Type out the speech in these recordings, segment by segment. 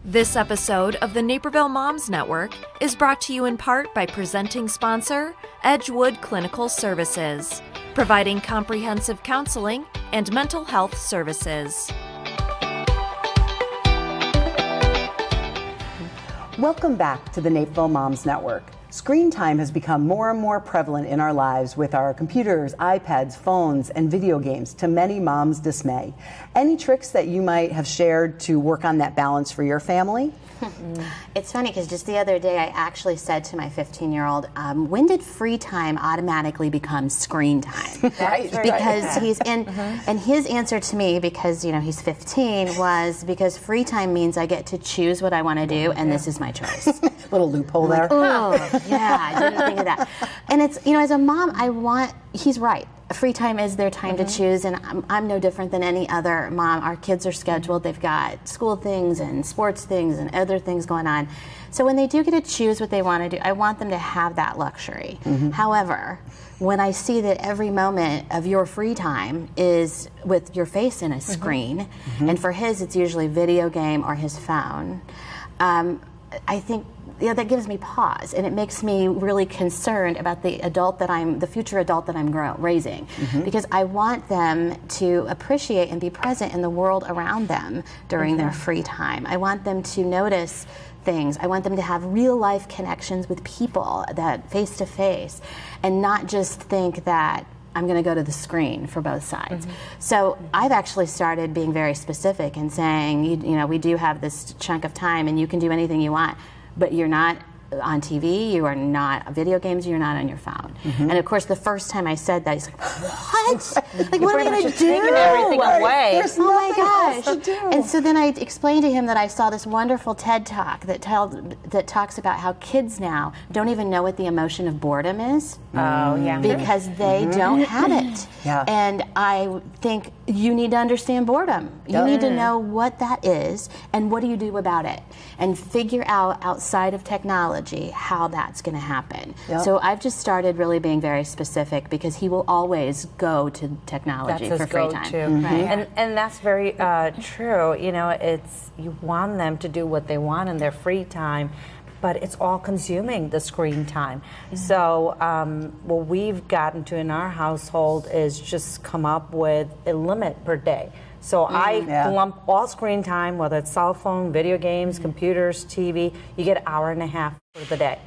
This episode of the Naperville Moms Network is brought to you in part by presenting sponsor Edgewood Clinical Services, providing comprehensive counseling and mental health services. Welcome back to the Naperville Moms Network. Screen time has become more and more prevalent in our lives with our computers, iPads, phones, and video games, to many moms' dismay. Any tricks that you might have shared to work on that balance for your family? It's funny because just the other day I actually said to my 15-year-old, when did free time automatically become screen time? Right. Because he's in, and his answer to me, because he's 15, was because free time means I get to choose what I want to do, and this is my choice. Little loophole there. Oh, yeah, I didn't think of that. And it's, as a mom, he's right. Free time is their time to choose, and I'm no different than any other mom. Our kids are scheduled. They've got school things and sports things and other things going on. So when they do get to choose what they want to do, I want them to have that luxury. However, when I see that every moment of your free time is with your face in a screen, and for his it's usually video game or his phone, I think that gives me pause, and it makes me really concerned about the future adult that I'm raising, because I want them to appreciate and be present in the world around them during their free time. I want them to notice things. I want them to have real life connections with people, that face to face, and not just think that I'm going to go to the screen for both sides. So I've actually started being very specific and saying, we do have this chunk of time and you can do anything you want, but you're not on TV, you are not on video games, you're not on your phone. And of course, the first time I said that, he's like, what? Like, what am I going to do? Taking everything away. There's Oh my nothing gosh! else to do. And so then I explained to him that I saw this wonderful TED Talk that talks about how kids now don't even know what the emotion of boredom is. Oh, yeah. Because they don't have it. Yeah. And I think you need to understand boredom. You need to know what that is and what do you do about it, and figure out outside of technology how that's going to happen. So I've just started really being very specific, because he will always go to technology for free time. Right. And that's very true. It's, you want them to do what they want in their free time, but it's all consuming the screen time. So what we've gotten to in our household is just come up with a limit per day. So I lump all screen time, whether it's cell phone, video games, computers, TV, you get an hour and a half for the day.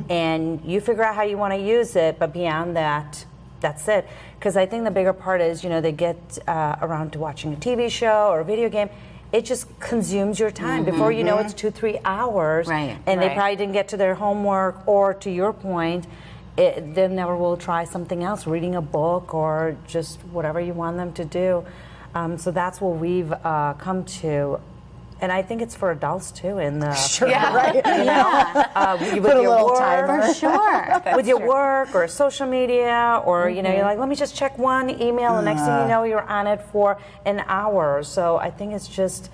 And you figure out how you want to use it, but beyond that, that's it. Because I think the bigger part is, they get around to watching a TV show or a video game. It just consumes your time. Before you know, it's 2-3 hours. And they probably didn't get to their homework, or to your point, they never will try something else, reading a book or just whatever you want them to do. So that's what we've come to. And I think it's for adults too. In the with Put a your little work, timer. For sure. with your work or social media, or you're like, let me just check one email, and next thing you know, you're on it for an hour. So I think it's just.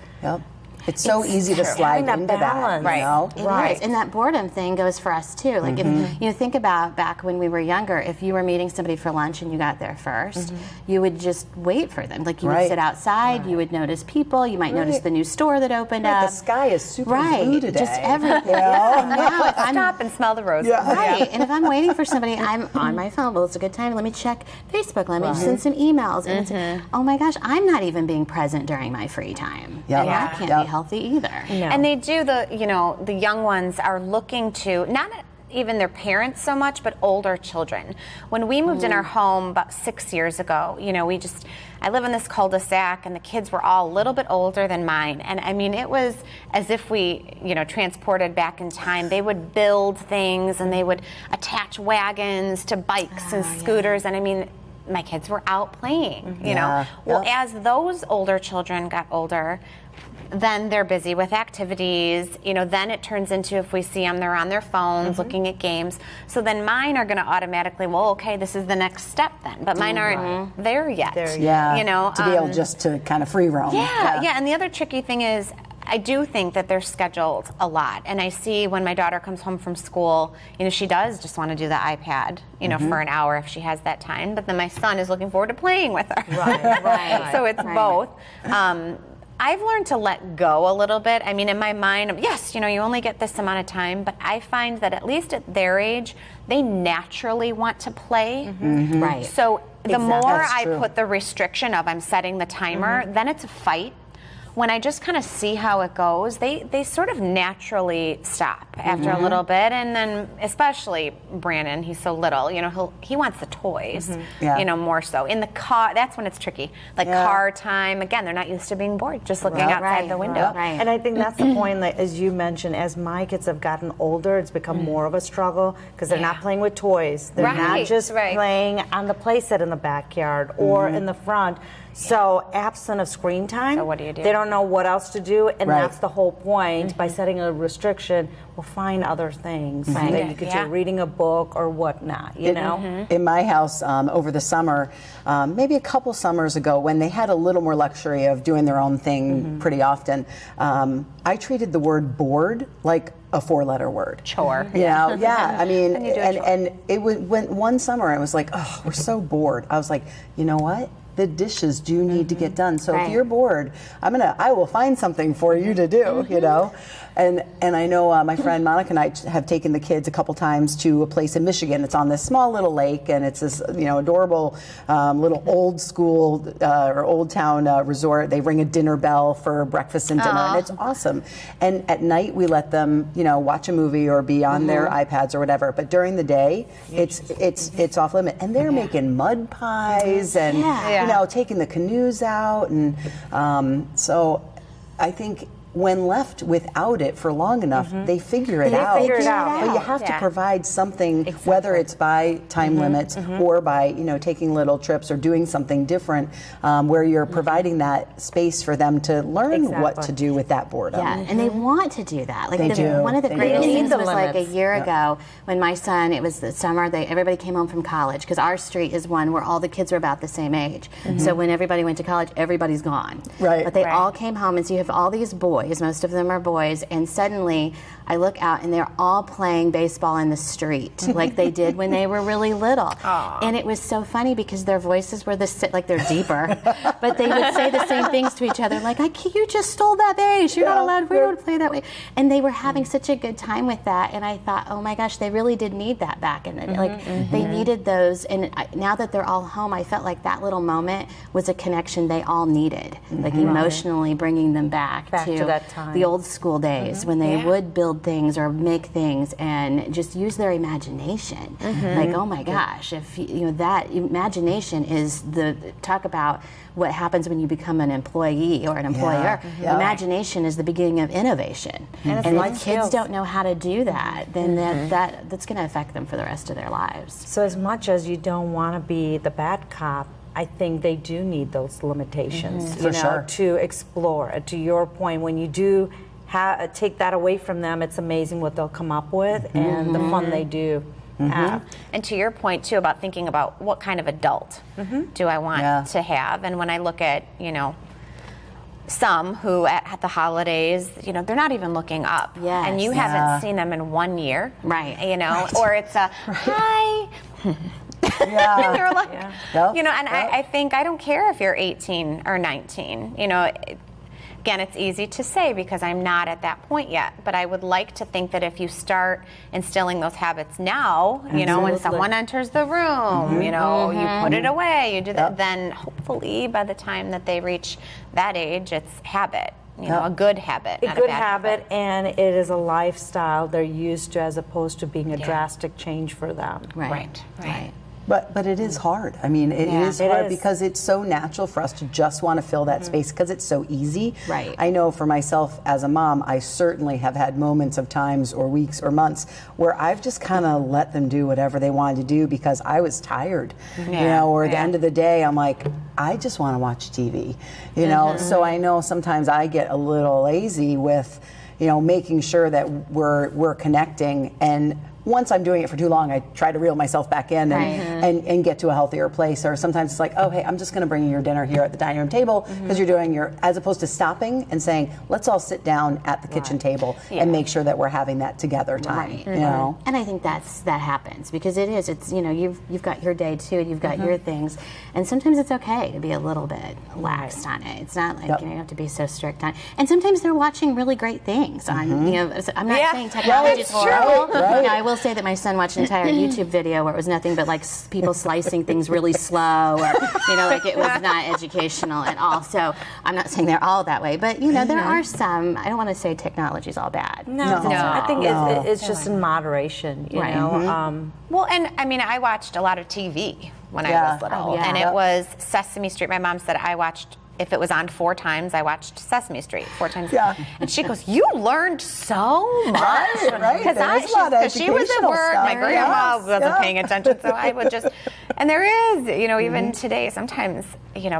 It's so easy to slide having into balance. that. It is. And that boredom thing goes for us too. Like, if think about back when we were younger, if you were meeting somebody for lunch and you got there first, you would just wait for them. Like, you would sit outside, you would notice people, you might notice the new store that opened up. The sky is super blue today. Just everything. And now if I'm Stop and smell the roses. Right. And if I'm waiting for somebody, I'm on my phone. Well, it's a good time. Let me check Facebook. Let me send some emails. And it's, oh my gosh, I'm not even being present during my free time. And that can't be healthy either. And they do the young ones are looking to not even their parents so much, but older children. When we moved in our home about 6 years ago, I live in this cul-de-sac, and the kids were all a little bit older than mine. And I mean, it was as if we, transported back in time. They would build things, and they would attach wagons to bikes and scooters. And I mean, my kids were out playing, Well, as those older children got older, then they're busy with activities, then it turns into, if we see them, they're on their phones looking at games. So then mine are going to automatically, well, okay, this is the next step then. But mine aren't there yet. To be able just to kind of free roam. Yeah. And the other tricky thing is, I do think that they're scheduled a lot. And I see when my daughter comes home from school, she does just want to do the iPad, for an hour if she has that time. But then my son is looking forward to playing with her. Right. So it's both. I've learned to let go a little bit. I mean, in my mind, yes, you only get this amount of time, but I find that at least at their age, they naturally want to play. Right. So the more That's I true. put the restriction of I'm setting the timer, then it's a fight. When I just kind of see how it goes, they sort of naturally stop after a little bit, and then especially Brandon, he's so little, he wants the toys, Yeah. more so. In the car, that's when it's tricky. Like car time, again, they're not used to being bored, just looking outside the window. Right. And I think that's the point, like, as you mentioned, as my kids have gotten older, it's become more of a struggle because they're not playing with toys. They're not Right, just right. playing on the play set in the backyard or in the front. So absent of screen time, So what do you do? they don't know what else to do, and Right. that's the whole point. By setting a restriction, we'll find other things that you could do, reading a book or whatnot, you know? In my house over the summer, maybe a couple summers ago, when they had a little more luxury of doing their own thing pretty often, I treated the word bored like a 4-letter word. Chore. Yeah. I mean, Then you do a chore. and it went one summer, I was like, oh, we're so bored. I was like, you know what? The dishes do need to get done. So if Right. you're bored, I will find something for you to do, And I know my friend Monica and I have taken the kids a couple times to a place in Michigan. It's on this small little lake, and it's this adorable little old school or old town resort. They ring a dinner bell for breakfast and dinner, and it's awesome. And at night we let them watch a movie or be on their iPads or whatever. But during the day, it's off limit. And they're making mud pies and taking the canoes out, and so I think when left without it for long enough, they figure it out. figure it out. But you have to Yeah. provide something, whether it's by time limits or by taking little trips or doing something different, where you're providing that space for them to learn what to Exactly. do with that boredom. Yeah, and they want to do that. Like They do. One of the They greatest do. things Need the was like a limits. year ago when my son, it was the summer, everybody came home from college because our street is one where all the kids are about the same age. So when everybody went to college, everybody's gone. Right. But they Right. all came home, and so you have all these boys, most of them are boys, and suddenly I look out and they're all playing baseball in the street like they did when they were really little. And it was so funny because their voices were like they're deeper, but they would say the same things to each other, like, you just stole that base. You're not allowed. We don't play that way. And they were having such a good time with that. And I thought, oh my gosh, they really did need that back in the day. Like they needed those. And now that they're all home, I felt like that little moment was a connection they all needed, like emotionally bringing them back to that time. the old school days when they would build things or make things and just use their imagination. Like, oh my gosh, if that imagination is talk about what happens when you become an employee or an employer. Yeah. Imagination is the beginning of innovation. And it's And life if kids skills. don't know how to do that, then that's going to affect them for the rest of their lives. So as much as you don't want to be the bad cop, I think they do need those limitations, For sure. to explore. To your point, when you do take that away from them, it's amazing what they'll come up with and the fun they do have. And to your point too about thinking about what kind of adult do I want to have, and when I look at some who at the holidays, they're not even looking up, Yes. and you haven't seen them in 1 year, Right. Or it's a hi. Yeah. They're like, Yep. and I think I don't care if you're 18 or 19. Again, it's easy to say because I'm not at that point yet, but I would like to think that if you start instilling those habits now, when someone enters the room, you put it away, you do that, then hopefully by the time that they reach that age, it's habit, a good habit. A not good bad habit, and it is a lifestyle they're used to as opposed to being a drastic change for them. Right. But it is hard. I mean, it is It hard is. because it's so natural for us to just want to fill that space because it's so easy. Right. I know for myself as a mom, I certainly have had moments of times or weeks or months where I've just kind of let them do whatever they wanted to do because I was tired. Or at the end of the day, I'm like, I just want to watch TV. So I know sometimes I get a little lazy with, making sure that we're connecting, and once I'm doing it for too long, I try to reel myself back in and get to a healthier place. Or sometimes it's like, oh, hey, I'm just going to bring you your dinner here at the dining room table because you're doing as opposed to stopping and saying, let's all sit down at the kitchen table and make sure that we're having that together time. You know? And I think that happens because it's you've got your day too, and you've got your things, and sometimes it's okay to be a little bit laxed on it. It's not like you have to be so strict on it. And sometimes they're watching really great things on. I'm not saying technology is horrible. I will say that my son watched an entire YouTube video where it was nothing but like people slicing things really slow, or like it was not educational at all. So I'm not saying they're all that way, but there are some. I don't want to say technology is all bad. No. I think it's just in moderation. You know. Well, and I mean, I watched a lot of TV when I was little, and it was Sesame Street. My mom said I watched. If it was on 4 times, I watched Sesame Street 4 times. Yeah. And she goes, "You learned so much." Right. Because she was at work. My grandma wasn't paying attention, so I would just. And there is, even today, sometimes,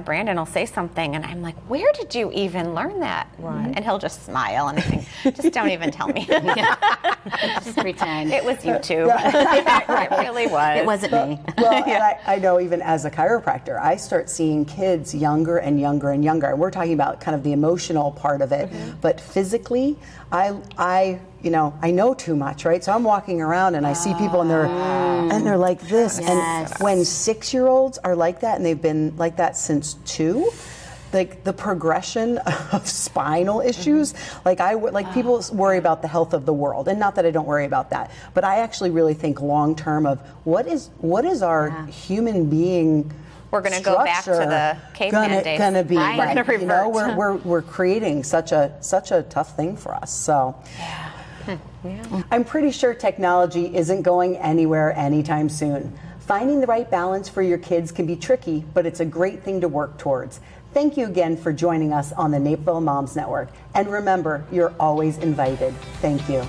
Brandon will say something, and I'm like, "Where did you even learn that?" Right. And he'll just smile and I think, "Just don't even tell me." Just pretend. It was YouTube. It really was. It wasn't me. Well, and I know even as a chiropractor, I start seeing kids younger and younger and younger. And we're talking about kind of the emotional part of it, but physically, I know too much, right? So I'm walking around and I see people and they're like this. Yes. And when 6-year-olds are like that, and they've been like that since 2, like the progression of spinal issues, people worry about the health of the world, and not that I don't worry about that, but I actually really think long term of what is our human being. We're going to go back to the caveman days. Going to be right. We're going to revert. We're creating such a tough thing for us. So. Yeah. I'm pretty sure technology isn't going anywhere anytime soon. Finding the right balance for your kids can be tricky, but it's a great thing to work towards. Thank you again for joining us on the Naperville Moms Network. And remember, you're always invited. Thank you.